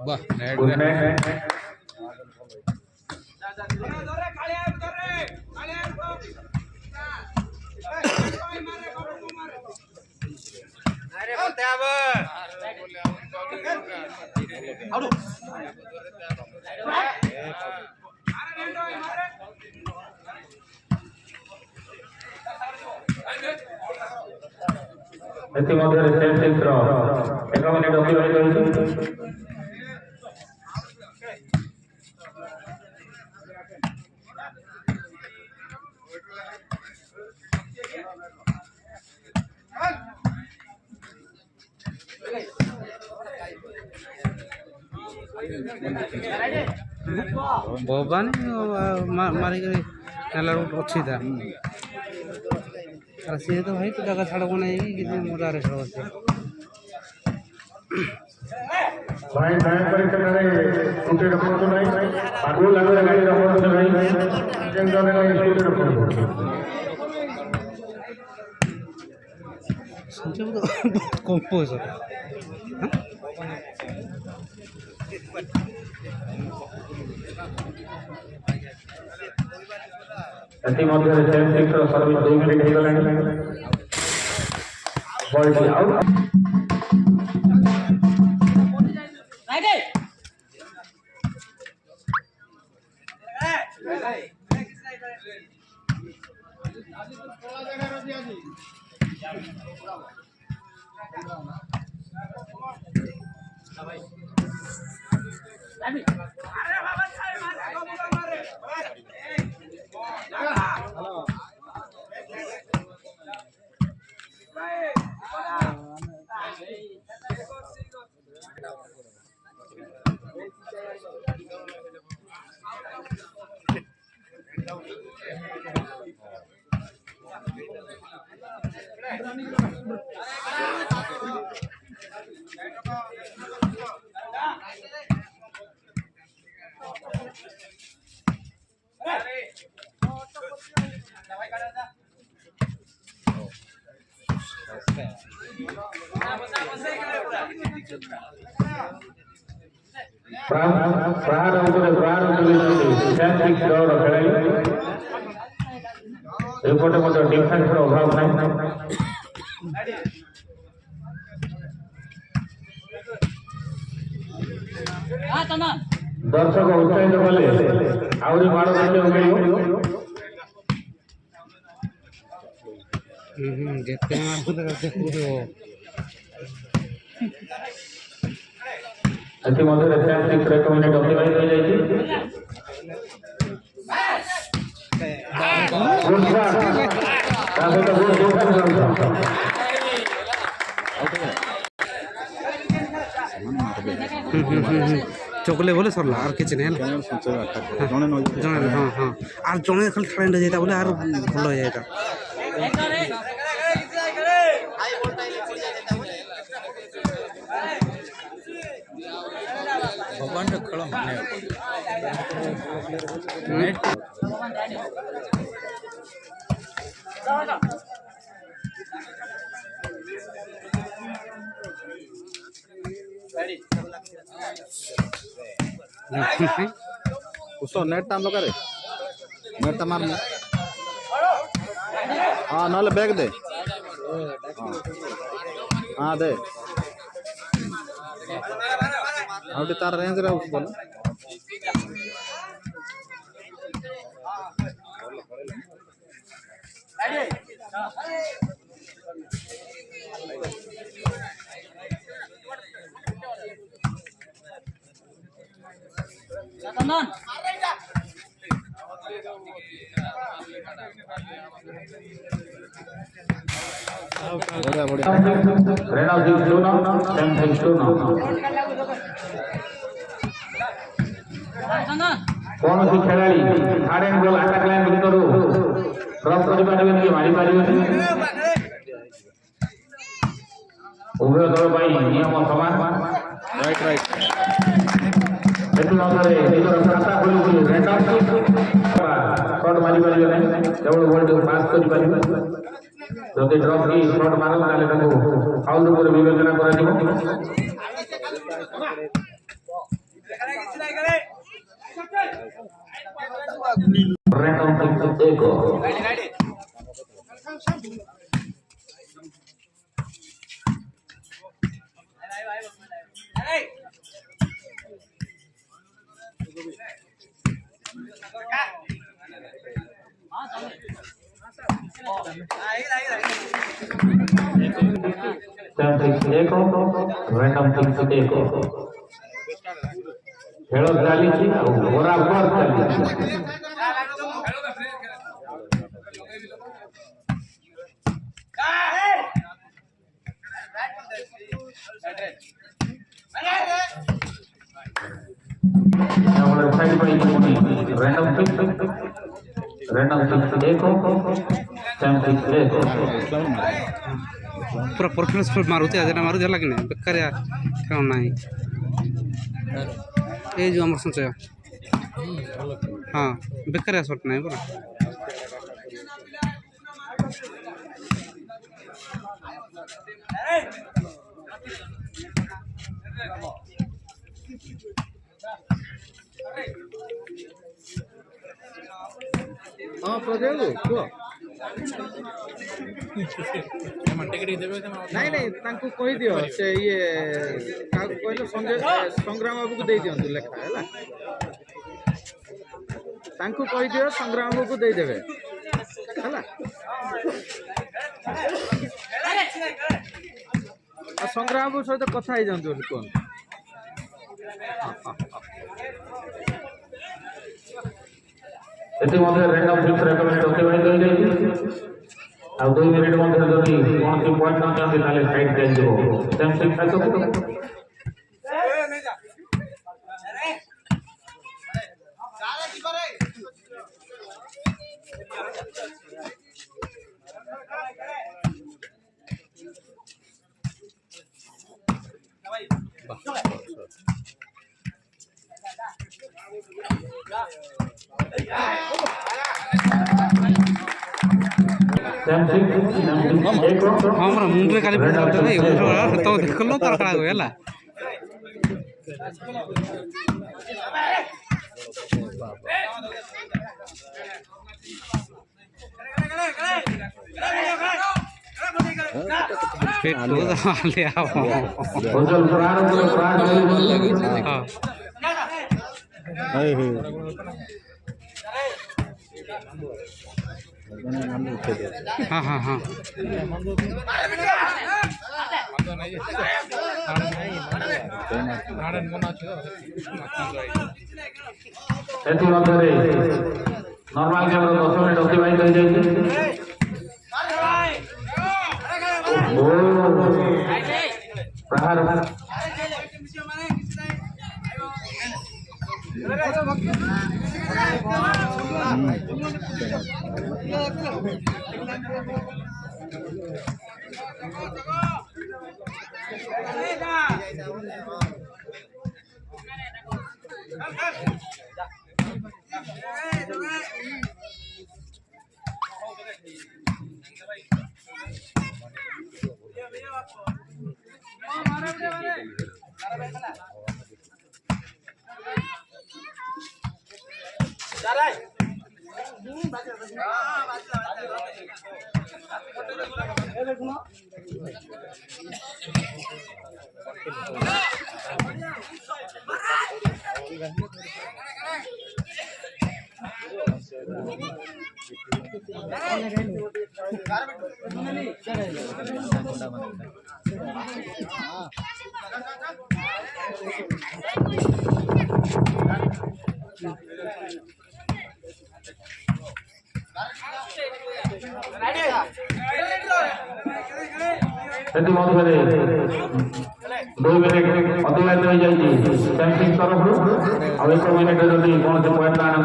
वाह नेट अरे बोलते अब आउट इतिमध्ये सेल्फ थ्रो 1 मिनिट अतिबाहित होइछि भगवान मारी नाला अच्छी था सी तो भाई तो जगह छाड़ब नहीं कि मजा रे छाड़ भाई मैं परीक्षा करे उनके रखो तो नहीं आगू लगे गाड़ी रखो तो नहीं जिंदा नहीं स्कूटर रखो संजय तो कंपोजर इतिमध्ये सेल्फ थ्रो सर्विस 2 मिनिट हो गलानी बॉल आउट एपटे मत डिफेंस अभाव नहीं दर्शक उत्साहित कले आहरी माड़ इतिमध्ये 1 मिनिट अतिबाहित हो जाइए चकले बोले सरला आर किछ नै जने हां हां आर जने खाली ट्रेंड हो जाता बोले आर भल हो जाता भगवान रे खेल माने उसको नेट टाइम लगा रे नेट मार हाँ ना बैग दे हाँ दे आउट तार रेंज रे उसको कौन सी खेलाड़ी hard and ball attack line भीतर क्रॉस कर पारे कि मारी पारे उभय दल नियम समान राइट राइट खाता खोली शॉट मारी पारे केवल बॉल पास कर ଯଦି ଡ୍ରପ୍ କି ଶଟ୍ ମାର ତାହେଲେ ତାକୁ ଫାଉଲ୍ ଉପରେ ବିବେଚନା କରାଯିବ। ଖେଳ ଚାଲିଛି ଆଉ ବରାବର ଚାଲିଛି। पूरा परफेक्ट मारुति आज मारुति है कि नहीं बेकारिया क्या ना ये जो आम संचय हाँ बेकारिया शॉट ना पूरा हाँ प्रज्वल कुह ନାଇଁ ନାଇଁ ତାଙ୍କୁ କହିଦିଅ ସେ ଇଏ କାହାକୁ କହିଲ ସଂଗ୍ରାମ ବାବୁକୁ ଦେଇଦିଅନ୍ତୁ ଲେଖା ହେଲା ତାଙ୍କୁ କହିଦିଅ ସଂଗ୍ରାମ ବାବୁକୁ ଦେଇଦେବେ ହେଲା ଆଉ ସଂଗ୍ରାମ ବାବୁ ସହିତ କଥା ହେଇଯାଆନ୍ତୁ ବୋଲି କୁହନ୍ତୁ ଏଠି ମଧ୍ୟ ରେଣ୍ଡ ଅଫ୍ ଫିକ୍ସ ରେକମେଣ୍ଡ ଅତିବାହିତ ହୋଇଯାଇଛି ଆଉ 2 ମିନିଟ୍ ମଧ୍ୟରେ ଯଦି କୌଣସି ପଏଣ୍ଟ ନ ଚାହାନ୍ତି ତାହେଲେ ସାଇଡ୍ ଦିଆଯିବ ସେମ୍ ଶିକ୍ଷା हाँ मोर मुंडे खाली तो देखल तार खड़ा हुए है पेट तो ले आओ हाँ हाँ हाँ नॉर्मल गेम 10 मिनट अतिबाहित हो जाए प्रहार सेठी मध्य 2 मिनिट अतिबाहित हो जाए सेंसिंग तरफ 1 मिनिट जब कौन से पॉइंट आना